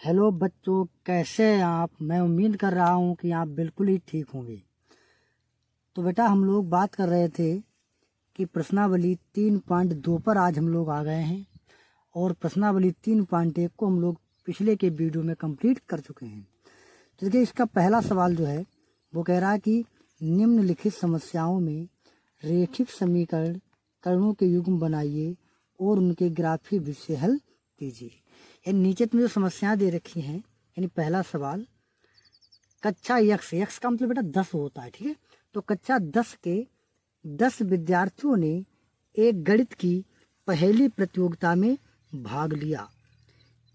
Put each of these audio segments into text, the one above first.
Hello बच्चों, कैसे हैं आप। मैं उम्मीद कर रहा हूँ कि आप बिल्कुल ही ठीक होंगे। तो बेटा, हम लोग बात कर रहे थे कि प्रश्नावली 3.2 पर आज हम लोग आ गए हैं और प्रश्नावली 3.1 को हम लोग पिछले के वीडियो में कंप्लीट कर चुके हैं। तो देखिए, इसका पहला सवाल जो है वो कह रहा है कि निम्नलिखित समस्याओं में रेखिक समीकरणों के युग्म बनाइए और उनके ग्राफीय विधि से हल कीजिए। यानी नीचे तुम्हें जो समस्याएं दे रखी हैं, यानी पहला सवाल, कक्षा यक्स का मतलब बेटा 10 होता है, ठीक है। तो कक्षा 10 के 10 विद्यार्थियों ने एक गणित की पहली प्रतियोगिता में भाग लिया।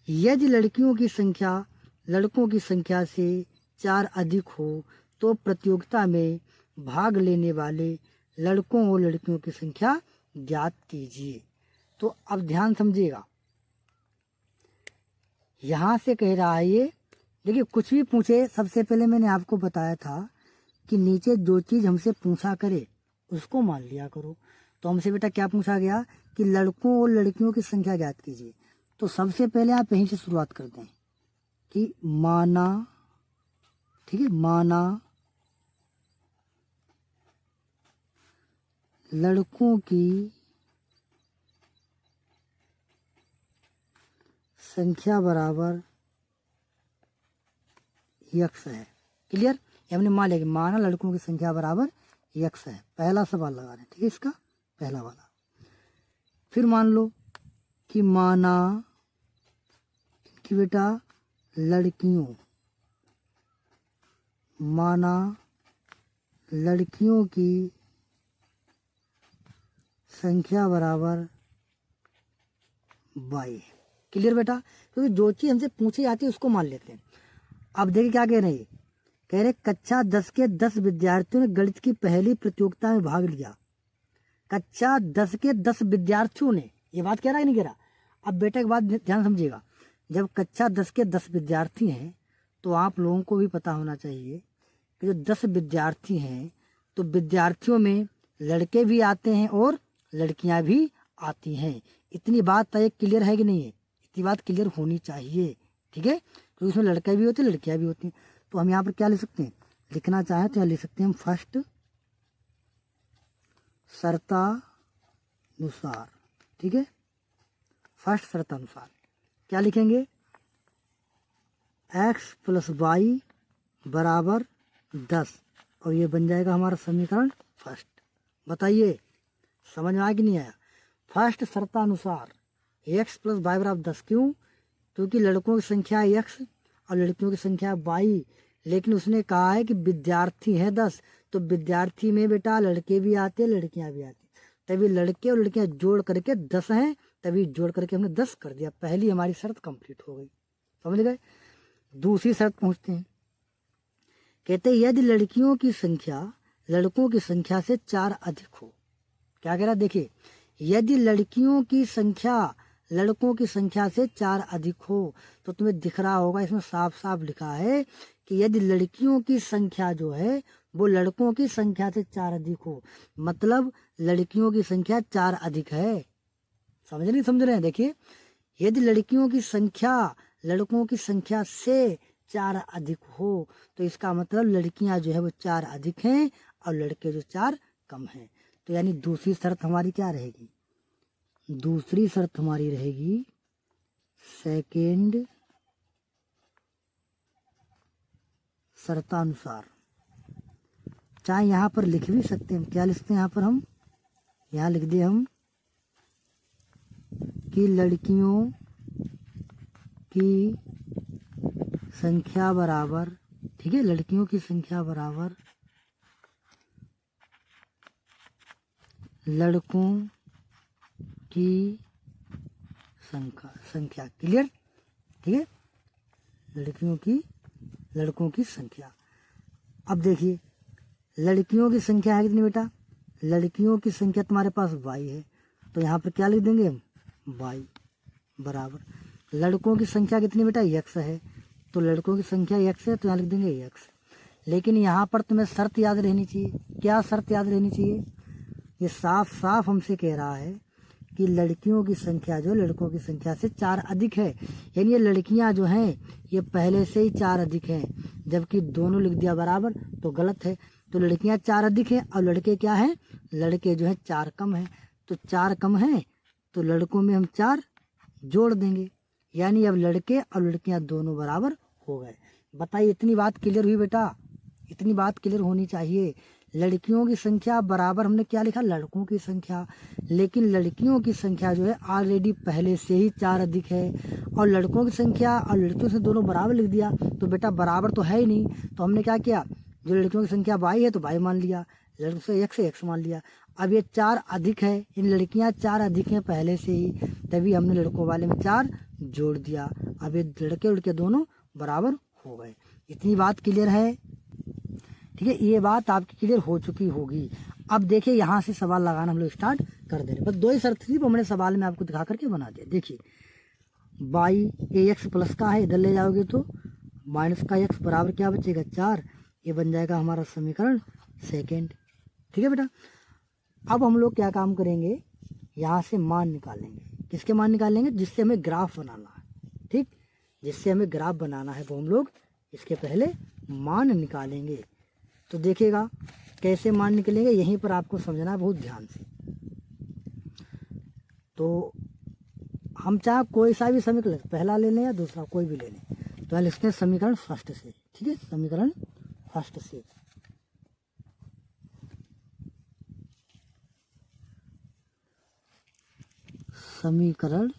यदि लड़कियों की संख्या लड़कों की संख्या से 4 अधिक हो तो प्रतियोगिता में भाग लेने वाले लड़कों और लड़कियों की संख्या ज्ञात कीजिए। तो अब ध्यान समझिएगा, यहाँ से कह रहा है ये, देखिए कुछ भी पूछे, सबसे पहले मैंने आपको बताया था कि नीचे जो चीज़ हमसे पूछा करे उसको मान लिया करो। तो हमसे बेटा क्या पूछा गया कि लड़कों और लड़कियों की संख्या ज्ञात कीजिए। तो सबसे पहले आप यहीं से शुरुआत करते हैं कि माना, ठीक है, माना लड़कों की संख्या बराबर यक्स है। क्लियर। हमने मान लिया कि माना लड़कों की संख्या बराबर यक्स है। पहला सवाल लगा रहे हैं, ठीक है, इसका पहला वाला। फिर मान लो कि माना कि बेटा लड़कियों की संख्या बराबर 22। क्लियर बेटा, क्योंकि जो चीज हमसे पूछी जाती है उसको मान लेते हैं। अब देखिए क्या कह रहे हैं, कह रहे कक्षा 10 के 10 विद्यार्थियों ने गणित की पहली प्रतियोगिता में भाग लिया। कक्षा 10 के 10 विद्यार्थियों ने, ये बात कह रहा है नहीं कह रहा। अब बेटा एक बात ध्यान समझिएगा, जब कक्षा 10 के 10 विद्यार्थी हैं तो आप लोगों को भी पता होना चाहिए कि जो 10 विद्यार्थी हैं तो विद्यार्थियों में लड़के भी आते हैं और लड़कियां भी आती हैं। इतनी बात तय क्लियर है कि नहीं है? इतनी बात क्लियर होनी चाहिए, ठीक है, क्योंकि उसमें लड़के भी होते हैं लड़कियां भी होती हैं। तो हम यहाँ पर क्या लिख सकते हैं, लिखना चाहें तो यहाँ लिख सकते हैं हम फर्स्ट शर्तानुसार, ठीक है। फर्स्ट शर्तानुसार क्या लिखेंगे, x + y बराबर 10, और ये बन जाएगा हमारा समीकरण फर्स्ट। बताइए समझ में आया कि नहीं आया? फर्स्ट शर्तानुसार x + y बराबर 10, क्यों? क्योंकि लड़कों की संख्या x और लड़कियों की संख्या y, लेकिन उसने कहा है कि विद्यार्थी हैं 10, तो विद्यार्थी में बेटा लड़के भी आते लड़कियां भी आती, तभी लड़के और लड़कियां जोड़ करके 10 हैं, तभी जोड़ करके हमने 10 कर दिया। पहली हमारी शर्त कंप्लीट हो गई, समझ गए। दूसरी शर्त पूछते हैं, कहते हैं यदि लड़कियों की संख्या लड़कों की संख्या से 4 अधिक हो। क्या कह रहा, देखिए, यदि लड़कियों की संख्या लड़कों की संख्या से 4 अधिक हो, तो तुम्हें दिख रहा होगा इसमें साफ साफ लिखा है कि यदि लड़कियों की संख्या जो है वो लड़कों की संख्या से 4 अधिक हो, मतलब लड़कियों की संख्या 4 अधिक है। समझ रहे हैं? देखिए, यदि लड़कियों की संख्या लड़कों की संख्या से 4 अधिक हो तो इसका मतलब लड़कियां जो है वो 4 अधिक हैं और लड़के जो 4 कम हैं। तो यानी दूसरी शर्त हमारी क्या रहेगी, दूसरी शर्त हमारी रहेगी सेकेंड शर्तानुसार। चाहे यहाँ पर लिख भी सकते हैं, क्या लिखते हैं यहाँ पर हम, यहाँ लिख दिए हम कि लड़कियों की संख्या बराबर, ठीक है, लड़कियों की संख्या बराबर लड़कों की संख्या। क्लियर, ठीक है, लड़कों की संख्या। अब देखिए लड़कियों की संख्या है कितनी बेटा, लड़कियों की संख्या तुम्हारे पास y है, तो यहाँ पर क्या लिख देंगे हम, y बराबर लड़कों की संख्या कितनी बेटा, x है, तो लड़कों की संख्या x है तो यहाँ लिख देंगे x। लेकिन यहाँ पर तुम्हें शर्त याद रहनी चाहिए। क्या शर्त याद रहनी चाहिए? ये साफ साफ हमसे कह रहा है कि लड़कियों की संख्या जो लड़कों की संख्या से 4 अधिक है, यानी ये लड़कियां जो हैं ये पहले से ही 4 अधिक हैं, जबकि दोनों लिख दिया बराबर तो गलत है। तो लड़कियां 4 अधिक हैं और लड़के क्या हैं, लड़के जो है 4 कम हैं। तो 4 कम हैं तो लड़कों में हम 4 जोड़ देंगे, यानी अब लड़के और लड़कियां दोनों बराबर हो गए। बताइए, इतनी बात क्लियर हुई बेटा? इतनी बात क्लियर होनी चाहिए। लड़कियों की संख्या बराबर हमने क्या लिखा, लड़कों की संख्या, लेकिन लड़कियों की संख्या जो है ऑलरेडी पहले से ही 4 अधिक है, और लड़कों की संख्या और लड़कियों से दोनों बराबर लिख दिया तो बेटा बराबर तो है ही नहीं। तो हमने क्या किया, जो लड़कियों की संख्या बाई है तो बाई मान लिया, लड़कों से एक्स मान लिया। अब ये 4 अधिक है, इन लड़कियां 4 अधिक हैं पहले से ही, तभी हमने लड़कों वाले में 4 जोड़ दिया। अब ये लड़के दोनों बराबर हो गए। इतनी बात क्लियर है? ठीक है, ये बात आपकी क्लियर हो चुकी होगी। अब देखिए यहाँ से सवाल लगाना हम लोग स्टार्ट कर दे रहे। बस 2 ही शर्त थी, वो मैंने सवाल में आपको दिखा करके बना दिया। देखिए बाई ए एक्स प्लस का है, इधर ले जाओगे तो माइनस का एक्स बराबर क्या बचेगा 4, ये बन जाएगा हमारा समीकरण सेकेंड। ठीक है बेटा, अब हम लोग क्या काम करेंगे, यहाँ से मान निकालेंगे। किसके मान निकालेंगे, जिससे हमें ग्राफ बनाना है। ठीक, जिससे हमें ग्राफ बनाना है वो हम लोग इसके पहले मान निकालेंगे। तो देखिएगा कैसे मान निकलेंगे, यहीं पर आपको समझना है बहुत ध्यान से। तो हम चाहे कोई सा भी समीकरण पहला ले लें या दूसरा कोई भी ले लें, तो लिखते हैं समीकरण फर्स्ट से। ठीक है, समीकरण फर्स्ट से। समीकरण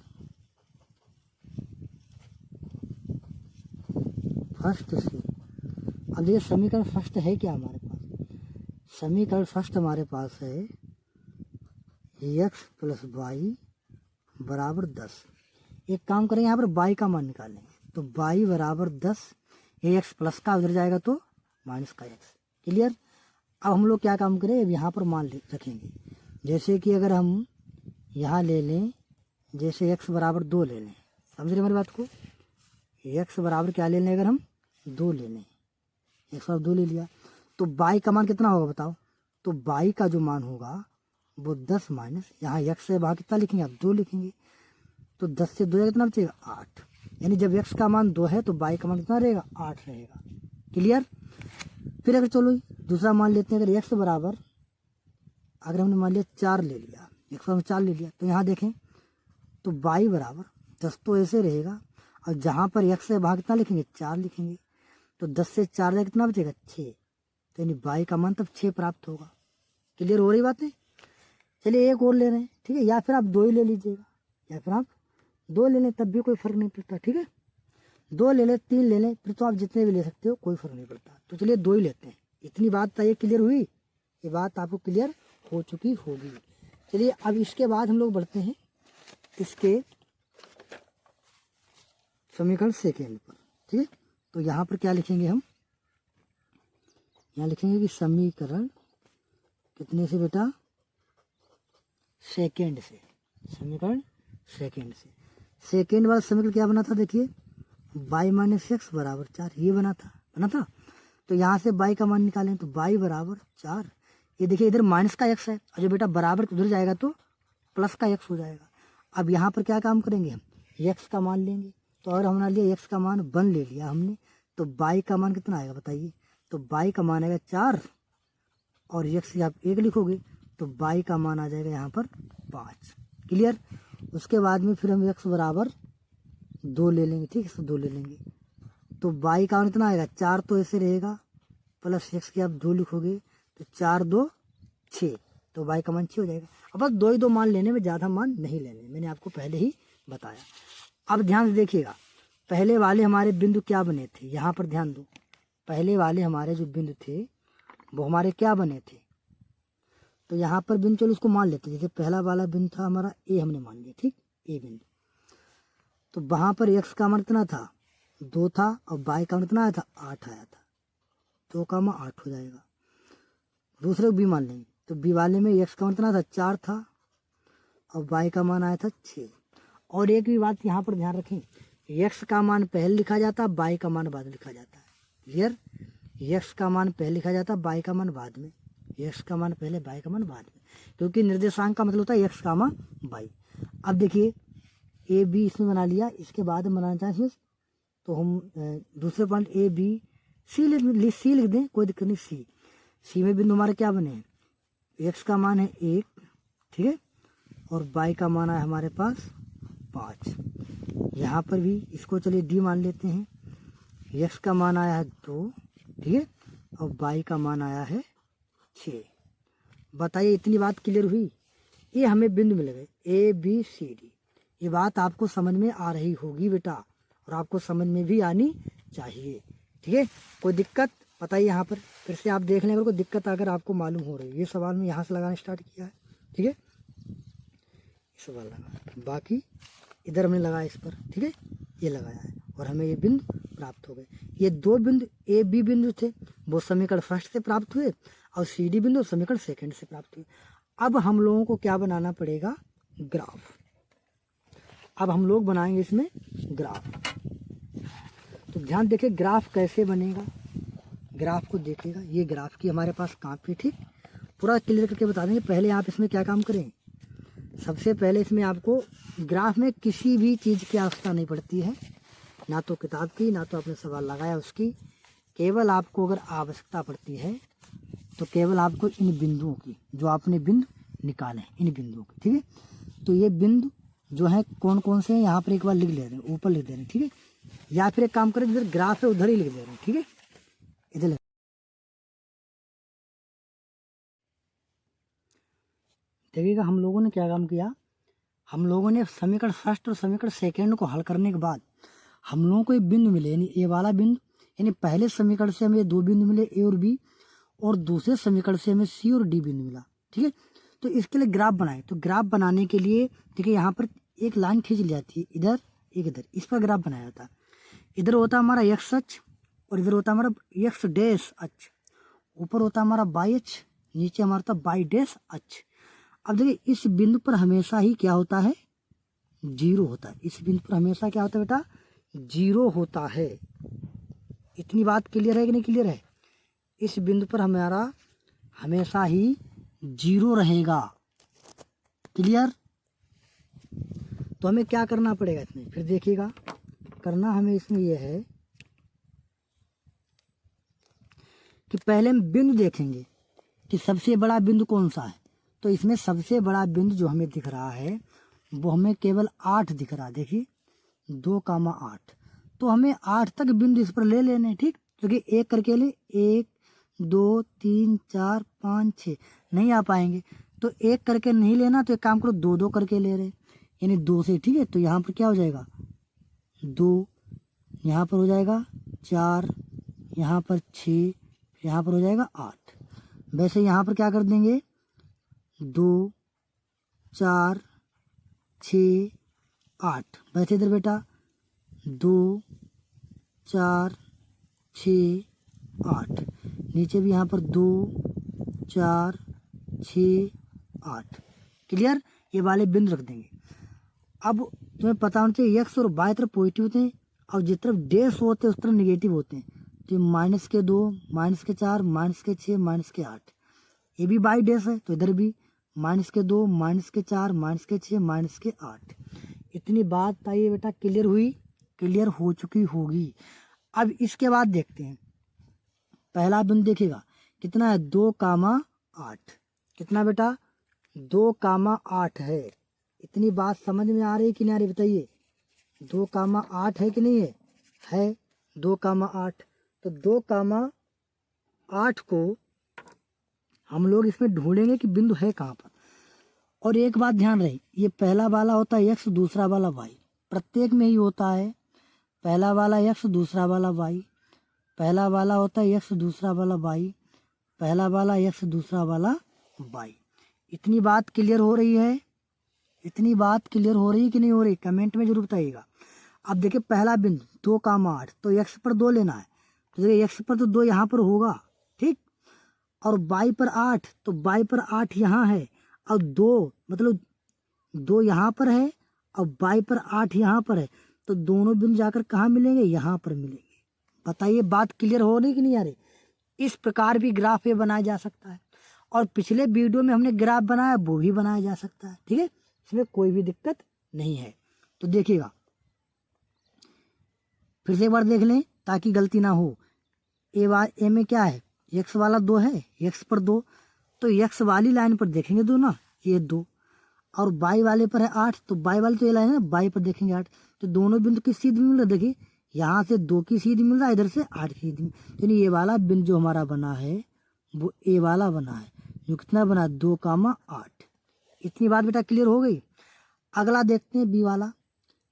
फर्स्ट से। अब ये समीकरण फर्स्ट है क्या हमारे पास, समीकरण फर्स्ट हमारे पास है एक्स प्लस वाई बराबर 10। एक काम करेंगे, यहाँ पर वाई का मान निकालेंगे, तो वाई बराबर 10, ये एक्स प्लस का उधर जाएगा तो माइनस का एक्स। क्लियर? अब हम लोग क्या काम करें, अब यहाँ पर मान रखेंगे। जैसे कि अगर हम यहाँ ले लें, जैसे एक्स बराबर 2 ले लें, समझ रहे हमारी बात को, एक्स बराबर क्या ले लें, अगर हम 2 ले लें, एक्स बराबर 2 ले लिया, तो बाई का मान कितना होगा बताओ, तो बाई का जो मान होगा वो 10 माइनस, यहाँ एक्स से बाहर कितना लिखेंगे, आप 2 लिखेंगे, तो 10 से 2 कितना बचेगा 8, यानी जब एक्स का मान 2 है तो बाई का मान कितना रहेगा 8 रहेगा। क्लियर? फिर अगर चलो दूसरा मान लेते हैं, अगर एक्स बराबर, अगर हमने मान लिया 4 ले लिया, एक्स बराबर 4 ले लिया, तो यहाँ देखें तो बाई बराबर 10 तो ऐसे रहेगा, और जहाँ पर एक्स से बाहर कितना लिखेंगे 4 लिखेंगे, तो 10 से 4 जाए कितना बचेगा 6, तो यानी बाई का मान तब 6 प्राप्त होगा। क्लियर हो रही बात है? चलिए एक और ले रहे हैं, ठीक है, या फिर आप 2 ही ले लीजिएगा, या फिर आप 2 ले लें तब भी कोई फर्क नहीं पड़ता। ठीक है, 2 ले लें, 3 ले लें, फिर तो आप जितने भी ले सकते हो, कोई फर्क नहीं पड़ता। तो चलिए 2 ही लेते हैं। इतनी बात ये क्लियर हुई, ये बात आपको क्लियर हो चुकी होगी। चलिए अब इसके बाद हम लोग बढ़ते हैं इसके समीकरण सेकेंड पर। ठीक है, तो यहाँ पर क्या लिखेंगे हम, यहाँ लिखेंगे कि समीकरण कितने से बेटा, सेकेंड से, समीकरण सेकेंड से। सेकेंड वाला समीकरण क्या बना था, देखिए बाई माइनस एक्स बराबर 4, ये बना था। तो यहाँ से बाई का मान निकालें, तो बाई बराबर 4, ये देखिए इधर माइनस का एक्स है, और जो बेटा बराबर उधर जाएगा तो प्लस का एक्स हो जाएगा। अब यहाँ पर क्या काम करेंगे, हम एक्स का मान लेंगे, तो अगर हमने लिया एक्स का मान 1 ले लिया हमने, तो बाई का मान कितना आएगा बताइए, तो बाई का मान आएगा 4, और एक्स आप 1 लिखोगे तो बाई का मान आ जाएगा यहाँ पर 5। क्लियर? उसके बाद में फिर हम एक्स बराबर 2 ले लेंगे, ठीक है, 2 ले लेंगे, तो बाई का मान कितना आएगा 4 तो ऐसे रहेगा, प्लस एक्स के आप 2 लिखोगे तो 4 2 6, तो बाई का मान 6 हो जाएगा। अब बस 2 ही 2 मान लेने में, ज़्यादा मान नहीं लेने, मैंने आपको पहले ही बताया। अब ध्यान से देखिएगा, पहले वाले हमारे बिंदु क्या बने थे, यहाँ पर ध्यान दो, पहले वाले हमारे जो बिंदु थे वो हमारे क्या बने थे, तो यहाँ पर बिंदु, चलो उसको मान लेते हैं, जैसे पहला वाला बिंदु था हमारा ए, हमने मान लिया, ठीक, ए बिंदु, तो वहाँ पर एक्स का मान कितना था 2 था, और बाई का मान कितना आया था 8 आया था, 2 का मान 8 हो जाएगा। दूसरे को बी मान लेंगे, तो बी वाले में एक्स का मान कितना था 4 था, और बाई का मान आया था 6। और एक भी बात यहाँ पर ध्यान रखें, एक्स का मान पहले लिखा जाता, बाई का मान बाद में लिखा जाता है। क्लियर? एक्स का मान पहले लिखा जाता, बाई का मान बाद में, एक्स का मान पहले बाई का मान बाद में, क्योंकि निर्देशांक का मतलब होता है एक्स का मान बाई। अब देखिए ए बी इसमें बना लिया, इसके बाद हम बनाना चाहें इसमें तो हम दूसरे पॉइंट ए बी सी लिख दें, कोई दिक्कत नहीं। सी में बिंदु हमारे क्या बने हैं, एक्स का मान है 1, ठीक है, और वाई का मान है हमारे पास 5। यहाँ पर भी इसको चलिए डी मान लेते हैं, एक्स का मान आया है 2, ठीक है, और वाई का मान आया है 6। बताइए इतनी बात क्लियर हुई। ये हमें बिंदु मिल गए ए बी सी डी। ये बात आपको समझ में आ रही होगी बेटा, और आपको समझ में भी आनी चाहिए, ठीक है। कोई दिक्कत बताइए यहाँ पर, फिर से आप देख लें अगर कोई दिक्कत अगर आपको मालूम हो रही है। ये सवाल में यहाँ से लगाना स्टार्ट किया है, ठीक है, ये सवाल लगा, बाकी इधर हमने लगाया इस पर, ठीक है, ये लगाया है और हमें ये बिंदु प्राप्त हो गए। ये 2 बिंदु ए बी बिंदु थे, वो समीकरण फर्स्ट से प्राप्त हुए, और सी डी बिंदु समीकरण सेकंड से प्राप्त हुए। अब हम लोगों को क्या बनाना पड़ेगा, ग्राफ। अब हम लोग बनाएंगे इसमें ग्राफ। तो ध्यान देखिए ग्राफ कैसे बनेगा, ग्राफ को देखिएगा। ये ग्राफ की हमारे पास कॉपी, ठीक, पूरा क्लियर करके बता देंगे। पहले आप इसमें क्या काम करें, सबसे पहले इसमें आपको ग्राफ में किसी भी चीज़ की आवश्यकता नहीं पड़ती है, ना तो किताब की, ना तो आपने सवाल लगाया उसकी। केवल आपको अगर आवश्यकता पड़ती है तो केवल आपको इन बिंदुओं की, जो आपने बिंदु निकाले इन बिंदुओं की, ठीक है। तो ये बिंदु जो है कौन कौन से हैं यहाँ पर एक बार लिख ले रहे हैं, ऊपर लिख दे रहे हैं, ठीक है, या फिर एक काम करें जिधर ग्राफ है उधर ही लिख दे रहे हैं, ठीक है, इधर देखिएगा। हम लोगों ने क्या काम किया, हम लोगों ने समीकरण फर्स्ट और समीकरण सेकेंड को हल करने के बाद हम लोगों को एक बिंदु मिले, यानी ए वाला बिंदु, यानी पहले समीकरण से हमें 2 बिंदु मिले ए और बी, और दूसरे समीकरण से हमें सी और डी बिंदु मिला, ठीक है। तो इसके लिए ग्राफ बनाए, तो ग्राफ बनाने के लिए देखिए यहाँ पर एक लाइन खींच ली जाती है, इधर एक इधर, इस पर ग्राफ बनाया जाता है। इधर होता है हमारा एक्स अक्ष और इधर होता है हमारा एक्स डैश अक्ष, ऊपर होता है हमारा वाई अक्ष, नीचे हमारा होता है वाई डैश अक्ष। अब देखिए इस बिंदु पर हमेशा ही क्या होता है, 0 होता है। इस बिंदु पर हमेशा क्या होता है बेटा, 0 होता है। इतनी बात क्लियर है कि नहीं क्लियर है, इस बिंदु पर हमारा हमेशा ही 0 रहेगा, क्लियर। तो हमें क्या करना पड़ेगा इसमें, फिर देखिएगा करना हमें इसमें यह है कि पहले हम बिंदु देखेंगे कि सबसे बड़ा बिंदु कौन सा है। तो इसमें सबसे बड़ा बिंदु जो हमें दिख रहा है वो हमें केवल 8 दिख रहा है, देखिए 2,8। तो हमें 8 तक बिंदु इस पर ले लेने, ठीक, क्योंकि एक करके ले 1 2 3 4 5 6 नहीं आ पाएंगे, तो एक करके नहीं लेना, तो एक काम करो 2 करके ले रहे, यानी 2 से, ठीक है। तो यहाँ पर क्या हो जाएगा 2, यहाँ पर हो जाएगा 4, यहाँ पर 6, यहाँ पर हो जाएगा 8। वैसे यहाँ पर क्या कर देंगे 2 4 6 8, वैसे इधर बेटा 2 4 6 8, नीचे भी यहाँ पर 2 4 6 8, क्लियर। ये वाले बिंदु रख देंगे। अब तुम्हें पता होना चाहिए एक्स और वाई तरफ पॉजिटिव होते हैं और जिस तरफ डैश होते हैं उस तरफ निगेटिव होते हैं। तो -2 -4 -6 -8, ये भी बाई डैश है, तो इधर भी -2 -4 -6 -8। इतनी बात आइए बेटा क्लियर हुई, क्लियर हो चुकी होगी। अब इसके बाद देखते हैं, पहला बिंदु देखिएगा कितना है 2,8, कितना बेटा 2,8 है। इतनी बात समझ में आ रही कि नहीं आ रही बताइए, 2,8 है कि नहीं है 2,8। तो 2,8 को हम लोग इसमें ढूंढेंगे कि बिंदु है कहाँ पर। और एक बात ध्यान रहे, ये पहला वाला होता है एक्स, दूसरा वाला वाई, प्रत्येक में ही होता है। पहला वाला एक्स, दूसरा वाला वाई, पहला वाला होता है एक्स, दूसरा वाला वाई, पहला वाला एक्स, दूसरा वाला वाई। इतनी बात क्लियर हो रही है, इतनी बात क्लियर हो रही है कि नहीं हो रही, कमेंट में जरूर बताइएगा। अब देखिए पहला बिंदु 2,8, तो एक्स पर 2 लेना है, तो देखिए एक्स पर तो 2 यहाँ पर होगा, ठीक, और वाई पर 8, तो वाई पर 8 यहाँ है, और 2 मतलब 2 यहाँ पर है और वाई पर 8 यहाँ पर है, तो दोनों बिंदु जाकर कहाँ मिलेंगे, यहाँ पर मिलेंगे। बताइए बात क्लियर हो रही कि नहीं आ रही। इस प्रकार भी ग्राफ ये बनाया जा सकता है, और पिछले वीडियो में हमने ग्राफ बनाया वो भी बनाया जा सकता है, ठीक है। इसमें कोई भी दिक्कत नहीं है। तो देखिएगा, फिर से एक बार देख लें ताकि गलती ना हो। ए में क्या है, एक्स वाला 2 है, एक्स पर 2, तो एक्स वाली लाइन पर देखेंगे 2 ना, ये 2, और बाई वाले पर है 8, तो बाई वाली तो ये लाइन है ना, बाई पर देखेंगे 8, तो दोनों बिंदु किस सीध में मिल रहा है, देखिए यहाँ से 2 की सीध मिल रहा है, इधर से 8 की सीध में, यानी ये वाला बिंदु जो हमारा बना है वो ए वाला बना है, जो कितना बना 2,8। इतनी बात बेटा क्लियर हो गई। अगला देखते हैं बी वाला,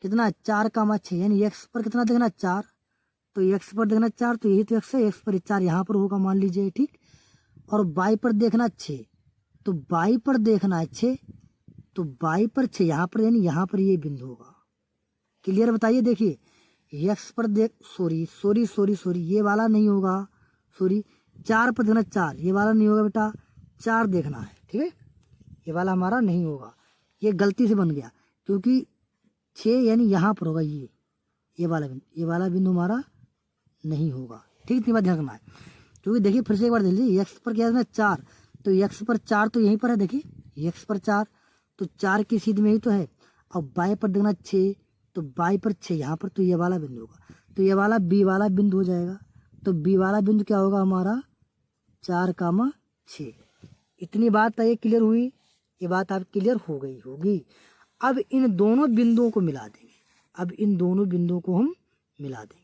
कितना 4,6, यानी एक्स पर कितना देखना 4, तो एक्स पर देखना 4, तो यही तो एक्स है, एक्स पर 4 यहाँ पर होगा मान लीजिए, ठीक। और बाई पर देखना 6, तो बाई पर देखना है 6, तो बाई पर 6 यहाँ पर, यानी यहाँ पर ये बिंदु होगा। क्लियर बताइए। देखिए एक्स पर देख सॉरी ये वाला नहीं होगा, सॉरी 4 पर देखना 4, ये वाला नहीं होगा बेटा, 4 देखना है, ठीक है, ये वाला हमारा नहीं होगा, ये गलती से बन गया, क्योंकि 6 यानी यहाँ पर होगा, ये वाला बिंदु हमारा नहीं होगा, ठीक। इतनी बात ध्यान रखना है, क्योंकि देखिए फिर से एक बार देख लीजिए, एक्स पर क्या है 4, तो एक्स पर 4 तो यहीं पर है, देखिए एक्स पर 4, तो 4 की सीध में ही तो है, और बाई पर देखना 6, तो बाई पर 6 यहाँ पर, तो ये वाला बिंदु होगा, तो ये वाला बी वाला बिंदु हो जाएगा, तो बी वाला बिंदु क्या होगा हमारा 4,6। इतनी बात है, ये क्लियर हुई, ये बात आप क्लियर हो गई होगी। अब इन दोनों बिंदुओं को मिला देंगे, अब इन दोनों बिंदुओं को हम मिला देंगे,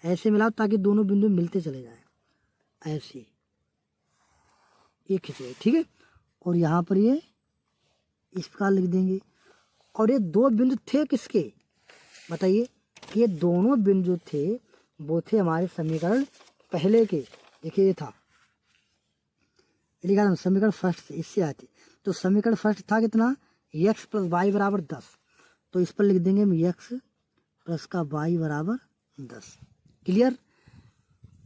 ऐसे मिलाओ ताकि दोनों बिंदु मिलते चले जाएं, ऐसे एक खींचे, ठीक है। और यहाँ पर ये इस प्रकार लिख देंगे। और ये 2 बिंदु थे किसके, बताइए, ये दोनों बिंदु थे, वो थे हमारे समीकरण पहले के, देखिए ये था, लिखा था समीकरण फर्स्ट, इससे आती, तो समीकरण फर्स्ट था कितना, x + y = 10, तो इस पर लिख देंगे हम x + का y = 10। क्लियर।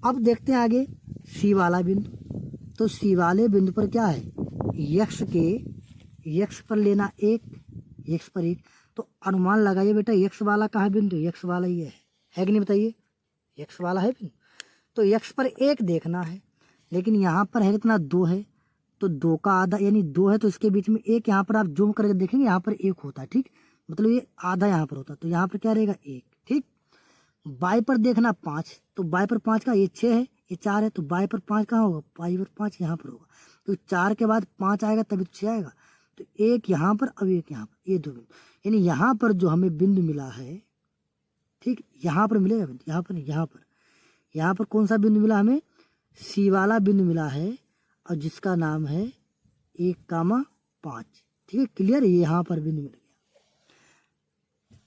अब देखते हैं आगे सी वाला बिंदु, तो सी वाले बिंदु पर क्या है, x पर लेना 1, x पर 1, तो अनुमान लगाइए बेटा x वाला कहाँ बिंदु, x वाला ये है कि नहीं, बताइए x वाला है बिंदु, तो x पर 1 देखना है, लेकिन यहाँ पर है कितना 2 है, तो 2 का आधा यानी 2 है, तो इसके बीच में 1, यहाँ पर आप जूम करके देखेंगे यहाँ पर 1 होता है, ठीक, मतलब ये आधा यहाँ पर होता, तो यहाँ पर क्या रहेगा 1, ठीक। बाई पर देखना 5, तो बाई पर 5 का ये 6 है, ये 4 है, तो बाई पर 5 कहाँ होगा, बाई पर 5 यहाँ पर होगा, तो 4 के बाद 5 आएगा तभी 6 आएगा, तो 1 यहाँ पर, अब 1 यहाँ पर, ये 2 बिंदु, यानी यहाँ पर जो हमें बिंदु मिला है, ठीक, यहाँ पर मिलेगा बिंदु, यहाँ पर नहीं, यहाँ पर कौन सा बिंदु मिला हमें, सी वाला बिंदु मिला है, और जिसका नाम है 1,5, ठीक है। क्लियर, ये यहाँ पर बिंदु मिल गया।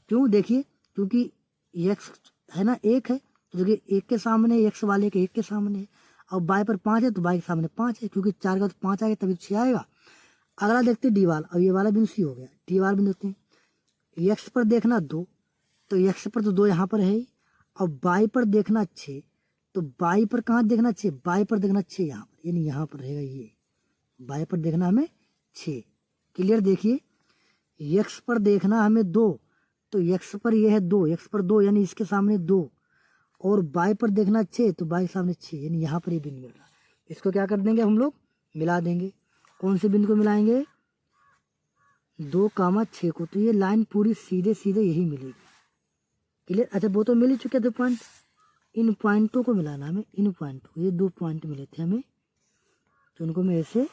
क्यों, देखिए क्योंकि x है ना 1 है, तो देखिए 1 के सामने, x वाले के 1 के सामने है, और बाई पर 5 है, तो बाई के सामने 5 है, क्योंकि 4 का तो 5 आएगा तभी 6 आएगा। अगला देखते हैं डी वाला, अब ये वाला बिंदु सी हो गया, डी वाला बिंदु देखते हैं, x पर देखना 2, तो x पर तो 2 यहाँ पर है, और बाई पर देखना 6, तो बाई पर कहाँ देखना 6, बाई पर देखना 6 यहाँ पर, यानी यहाँ पर रहेगा ये, बाई पर देखना हमें 6। क्लियर। देखिए x पर देखना हमें 2, तो x पर ये है 2, x पर 2 यानी इसके सामने 2, और बाई पर देखना 6, तो बाई के सामने 6, यानी यहाँ पर ये बिंदु मिल रहा है। इसको क्या कर देंगे हम लोग, मिला देंगे। कौन से बिंदु को मिलाएंगे, 2,6 को, तो ये लाइन पूरी सीधे सीधे यही मिलेगी। क्लियर। अच्छा वो तो मिल ही चुके थे पॉइंट, इन पॉइंटों को मिलाना हमें, इन पॉइंटों को, ये 2 पॉइंट मिले थे हमें, तो उनको में ऐसे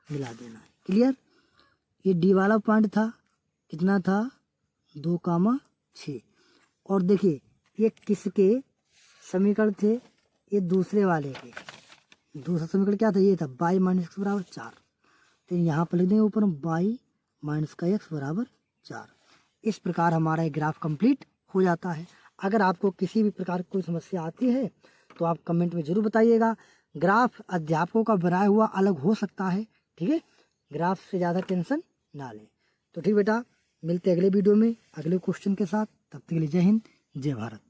मिला देना है। क्लियर। ये डी वाला पॉइंट था, कितना था 2,6, और देखिए ये किसके समीकरण थे, ये दूसरे वाले के, दूसरा समीकरण क्या था, ये था y - x = 4, तो यहाँ पर लिख देंगे ऊपर हम y - x = 4। इस प्रकार हमारा ये ग्राफ कंप्लीट हो जाता है। अगर आपको किसी भी प्रकार की कोई समस्या आती है तो आप कमेंट में ज़रूर बताइएगा। ग्राफ अध्यापकों का बनाया हुआ अलग हो सकता है, ठीक है, ग्राफ से ज़्यादा टेंशन ना लें। तो ठीक बेटा, मिलते हैं अगले वीडियो में अगले क्वेश्चन के साथ, तब तक के लिए जय हिंद, जय भारत।